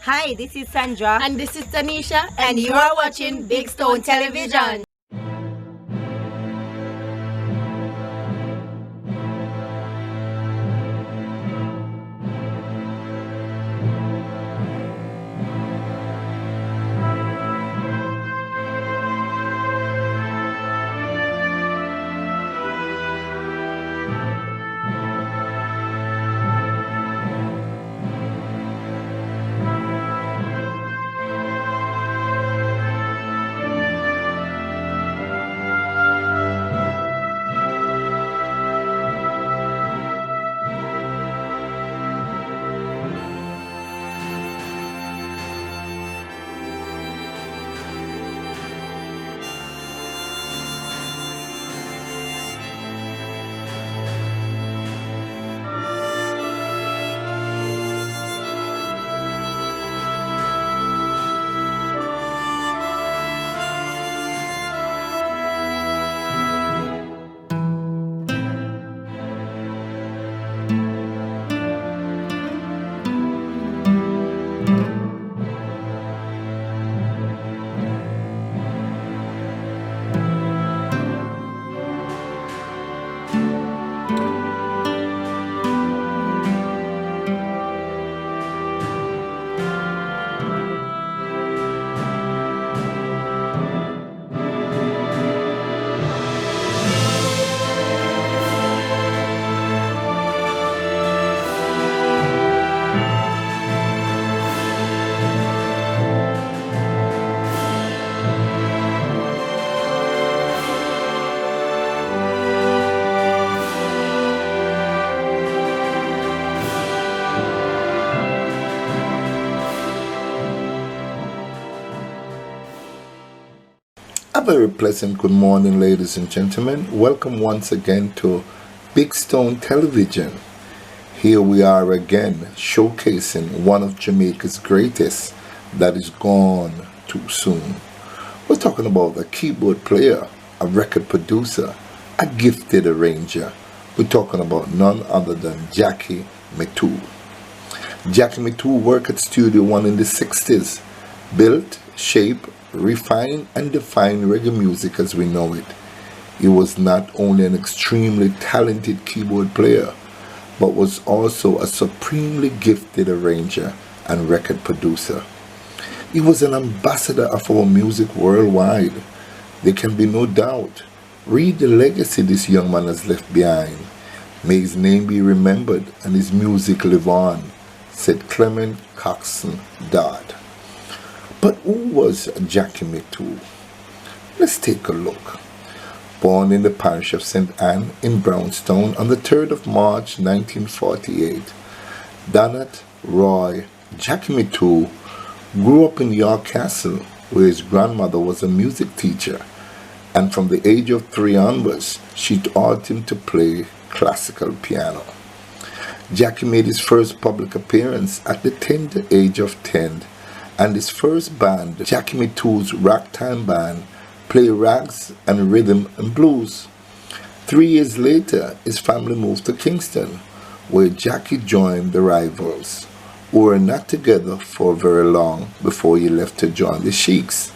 Hi, this is Sandra. And this is Tanisha, And you are watching Big Stone Television. A very pleasant good morning, ladies and gentlemen. Welcome once again to Big Stone Television. Here we are again, showcasing one of Jamaica's greatest that is gone too soon. We're talking about a keyboard player, a record producer, a gifted arranger. We're talking about none other than Jackie Mittoo. Jackie Mittoo worked at Studio One in the 60s, built, shaped, refined and defined reggae music as we know it. He was not only an extremely talented keyboard player, but was also a supremely gifted arranger and record producer. He was an ambassador of our music worldwide. There can be no doubt. Read the legacy this young man has left behind. May his name be remembered and his music live on, said Clement Coxon Dodd. But who was Jackie Mittoo? Let's take a look. Born in the parish of St. Anne in Brownstown on the 3rd of March 1948, Donat Roy Jackie Mittoo grew up in York Castle, where his grandmother was a music teacher, and from the age of 3 onwards, she taught him to play classical piano. Jackie made his first public appearance at the tender age of 10, and his first band, Jackie Mittoo's Ragtime Band, played rags and rhythm and blues. 3 years later, his family moved to Kingston, where Jackie joined the Rivals, who were not together for very long before he left to join the Sheiks,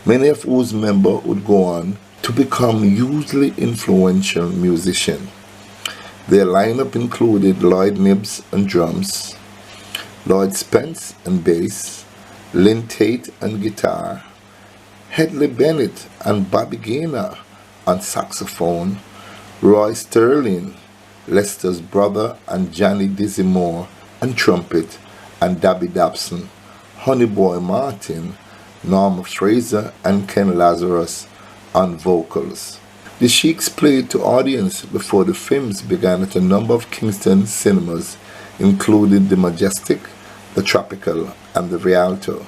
many of whose members would go on to become hugely influential musicians. Their lineup included Lloyd Nibbs on drums, Lloyd Spence on bass, Lynn Tate on guitar, Hedley Bennett and Bobby Gaynor on saxophone, Roy Sterling, Lester's brother, and Johnny Dizzy Moore on trumpet, and Dabby Dobson, Honey Boy Martin, Norma Fraser, and Ken Lazarus on vocals. The Sheiks played to audience before the films began at a number of Kingston cinemas, including the Majestic, the Tropical, and the Rialto.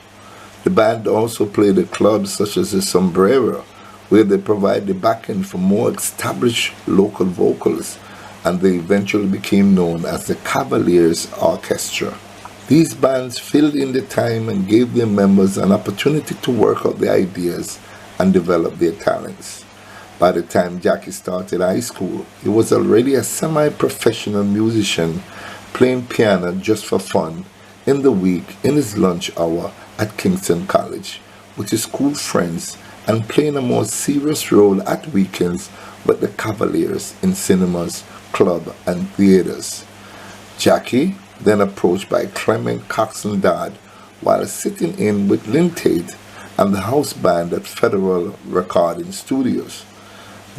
The band also played at clubs such as the Sombrero, where they provide the backing for more established local vocals, and they eventually became known as the Cavaliers Orchestra. These bands filled in the time and gave their members an opportunity to work out their ideas and develop their talents. By the time Jackie started high school, he was already a semi-professional musician, playing piano just for fun, in the week in his lunch hour at Kingston College with his school friends and playing a more serious role at weekends with the Cavaliers in cinemas, club and theaters. Jackie, then approached by Clement Coxsone Dodd while sitting in with Lynn Tate and the house band at Federal Recording Studios.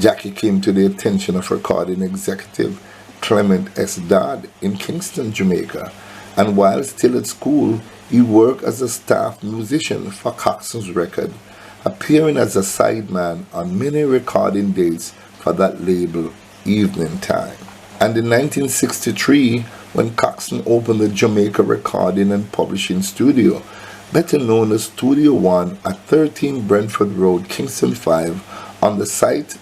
Jackie came to the attention of recording executive Clement S. Dodd in Kingston, Jamaica, and while still at school, he worked as a staff musician for Coxsone's record, appearing as a sideman on many recording dates for that label, Evening Time. And in 1963, when Coxsone opened the Jamaica Recording and Publishing Studio, better known as Studio One at 13 Brentford Road, Kingston 5, on the site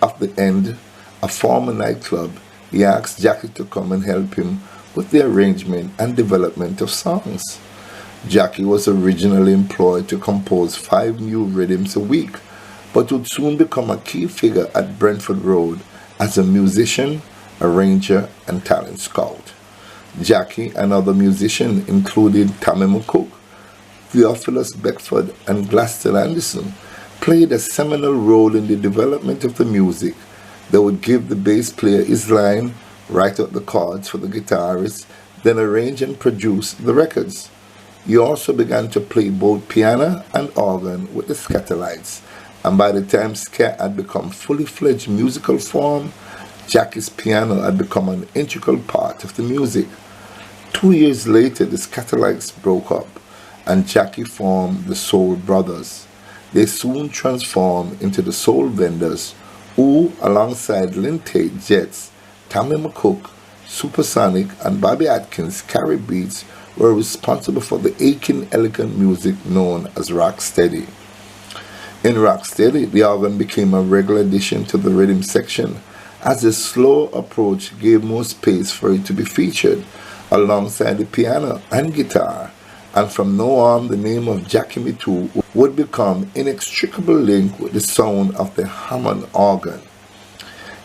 of the End, a former nightclub, he asked Jackie to come and help him with the arrangement and development of songs. Jackie was originally employed to compose 5 new rhythms a week, but would soon become a key figure at Brentford Road as a musician, arranger, and talent scout. Jackie and other musicians included Tommy McCook, Theophilus Beckford, and Glaston Anderson played a seminal role in the development of the music. They would give the bass player his line, write out the chords for the guitarist, then arrange and produce the records. He also began to play both piano and organ with the Scatterlights, and by the time ska had become fully fledged musical form, Jackie's piano had become an integral part of the music. 2 years later, the Scatterlights broke up, and Jackie formed the Soul Brothers. They soon transformed into the Soul Vendors, who, alongside Lynn Tate Jets, Tommy McCook, Supersonic, and Bobby Atkins Carry Beats, were responsible for the aching, elegant music known as rocksteady. In rocksteady, the organ became a regular addition to the rhythm section, as the slow approach gave more space for it to be featured alongside the piano and guitar, and from now on the name of Jackie Mittoo would become inextricably linked with the sound of the Hammond organ.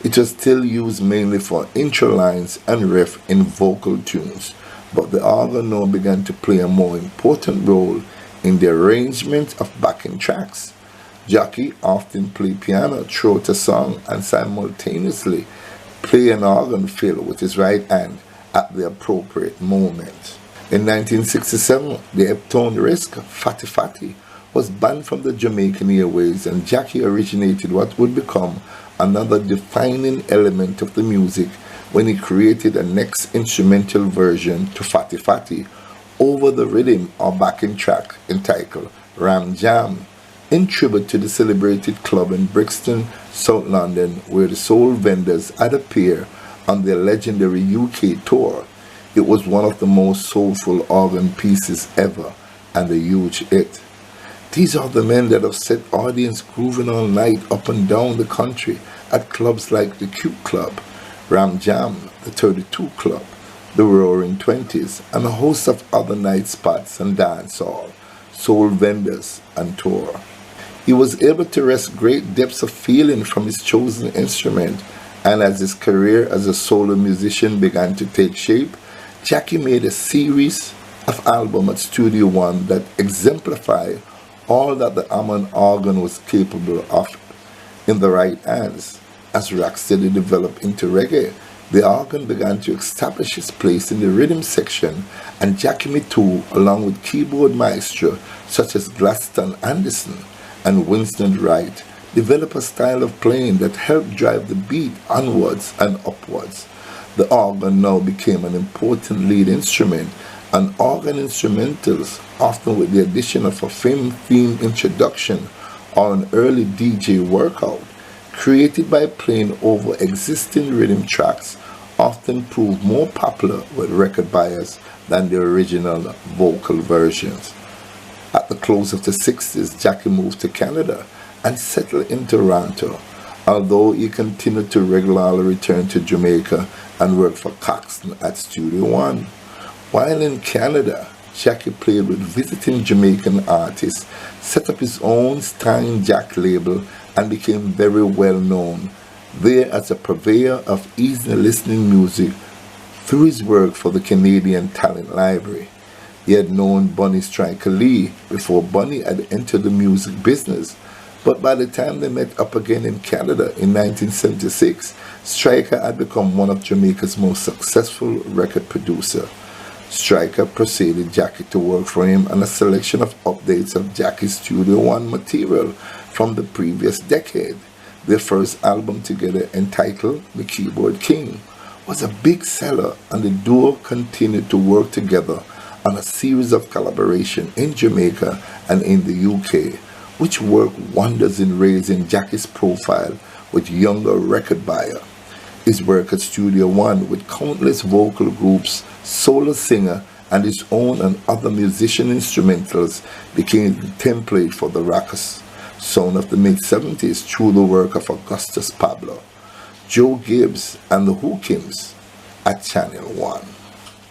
It was still used mainly for intro lines and riff in vocal tunes, but the organ now began to play a more important role in the arrangement of backing tracks. Jackie often played piano throughout a song and simultaneously play an organ fill with his right hand at the appropriate moment. In 1967, the Heptone Risk, Fatty Fatty, was banned from the Jamaican airways, and Jackie originated what would become another defining element of the music when he created a next instrumental version to Fatty Fatty over the rhythm or backing track entitled Ram Jam, in tribute to the celebrated club in Brixton, South London, where the Soul Vendors had appeared on their legendary UK tour. It was one of the most soulful organ pieces ever and a huge hit. These are the men that have set audience grooving all night up and down the country at clubs like the Cute Club, Ram Jam, the 32 Club, the Roaring Twenties, and a host of other night spots and dance hall, Soul Vendors, and tour. He was able to wrest great depths of feeling from his chosen instrument, and as his career as a solo musician began to take shape, Jackie made a series of albums at Studio One that exemplify all that the Hammond organ was capable of in the right hands. As rocksteady developed into reggae, the organ began to establish its place in the rhythm section, and Jackie Mittoo, along with keyboard maestro such as Glaston Anderson and Winston Wright, developed a style of playing that helped drive the beat onwards and upwards. The organ now became an important lead instrument, and organ instrumentals, often with the addition of a film-themed introduction or an early DJ workout, created by playing over existing rhythm tracks, often proved more popular with record buyers than the original vocal versions. At the close of the 60s, Jackie moved to Canada and settled in Toronto, although he continued to regularly return to Jamaica and work for Coxsone at Studio One. While in Canada, Jackie played with visiting Jamaican artists, set up his own Stein Jack label, and became very well known there as a purveyor of easy listening music through his work for the Canadian Talent Library. He had known Bunny Striker Lee before Bunny had entered the music business, but by the time they met up again in Canada in 1976, Striker had become one of Jamaica's most successful record producers. Striker persuaded Jackie to work for him on a selection of updates of Jackie's Studio One material from the previous decade. Their first album together, entitled The Keyboard King, was a big seller, and the duo continued to work together on a series of collaborations in Jamaica and in the UK, which worked wonders in raising Jackie's profile with younger record buyers. His work at Studio One with countless vocal groups, solo singer, and his own and other musician instrumentals became the template for the rockers sound of the mid-70s through the work of Augustus Pablo, Joe Gibbs, and the Hookims at Channel One.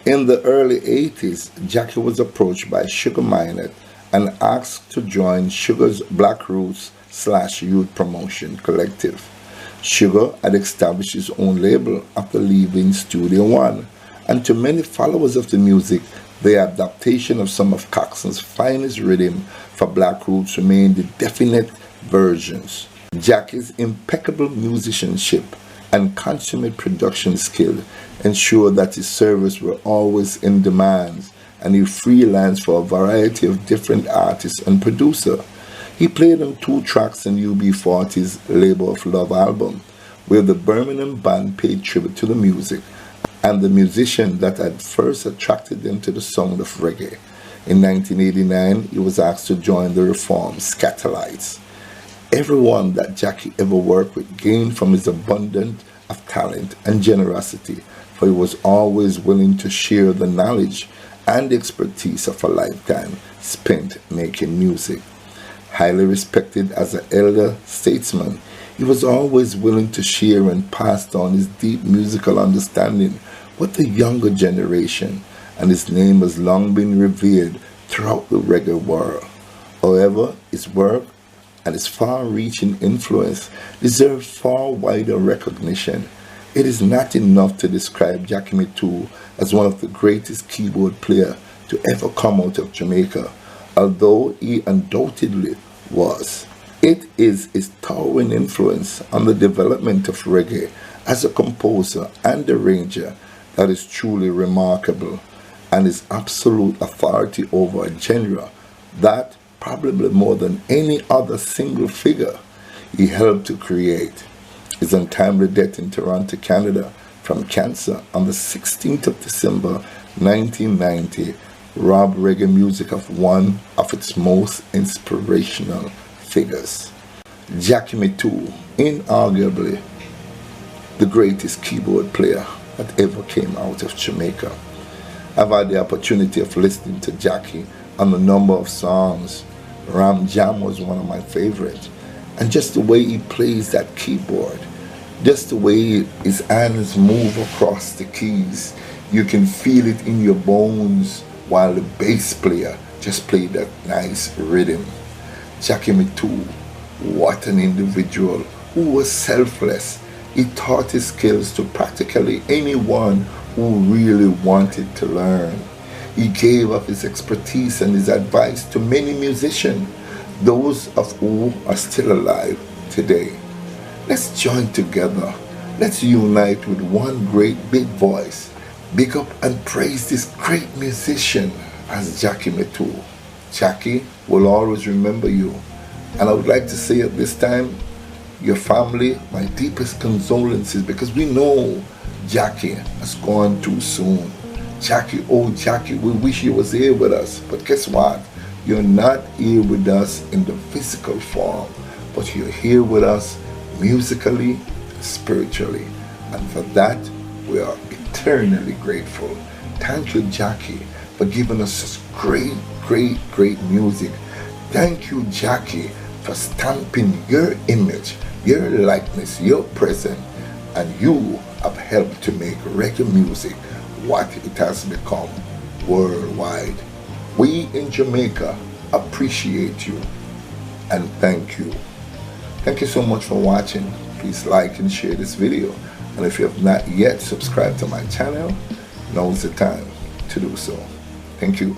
In the early 80s, Jackie was approached by Sugar Minott and asked to join Sugar's Black Roots / Youth Promotion Collective. Sugar had established his own label after leaving Studio One, and to many followers of the music, the adaptation of some of Coxson's finest rhythm for Black Roots remained the definite versions. Jackie's impeccable musicianship and consummate production skill ensured that his services were always in demand, and he freelanced for a variety of different artists and producers. He played on 2 tracks in UB40's Labor of Love album, where the Birmingham band paid tribute to the music and the musician that had first attracted them to the sound of reggae. In 1989, he was asked to join the reformed Scatterlights. Everyone that Jackie ever worked with gained from his abundance of talent and generosity, for he was always willing to share the knowledge and expertise of a lifetime spent making music. Highly respected as an elder statesman, he was always willing to share and pass on his deep musical understanding with the younger generation, and his name has long been revered throughout the reggae world. However, his work and his far-reaching influence deserve far wider recognition. It is not enough to describe Jackie Mittoo as one of the greatest keyboard players to ever come out of Jamaica, although he undoubtedly was. It is his towering influence on the development of reggae as a composer and arranger that is truly remarkable, and his absolute authority over a genre that, probably more than any other single figure, he helped to create. His untimely death in Toronto, Canada, from cancer on the 16th of December 1990 robbed reggae music of one of its most inspirational figures. Jackie Mittoo, inarguably the greatest keyboard player that ever came out of Jamaica. I've had the opportunity of listening to Jackie on a number of songs. Ram Jam was one of my favorites, and just the way he plays that keyboard, just the way his hands move across the keys, you can feel it in your bones, while the bass player just played that nice rhythm. Jackie Mittoo, what an individual who was selfless. He taught his skills to practically anyone who really wanted to learn. He gave of his expertise and his advice to many musicians, those of whom are still alive today. Let's join together. Let's unite with one great big voice. Big up and praise this great musician as Jackie Mittoo. Jackie will always remember you. And I would like to say at this time, your family, my deepest condolences, because we know Jackie has gone too soon. Jackie, oh Jackie, we wish you was here with us. But guess what? You're not here with us in the physical form, but you're here with us musically, spiritually. And for that, we are eternally grateful. Thank you, Jackie, for giving us such great music. Thank you, Jackie, for stamping your image, your likeness, your presence, and you have helped to make reggae music what it has become worldwide. We in Jamaica appreciate you and thank you. Thank you so much for watching. Please like and share this video. And if you have not yet subscribed to my channel, now is the time to do so. Thank you.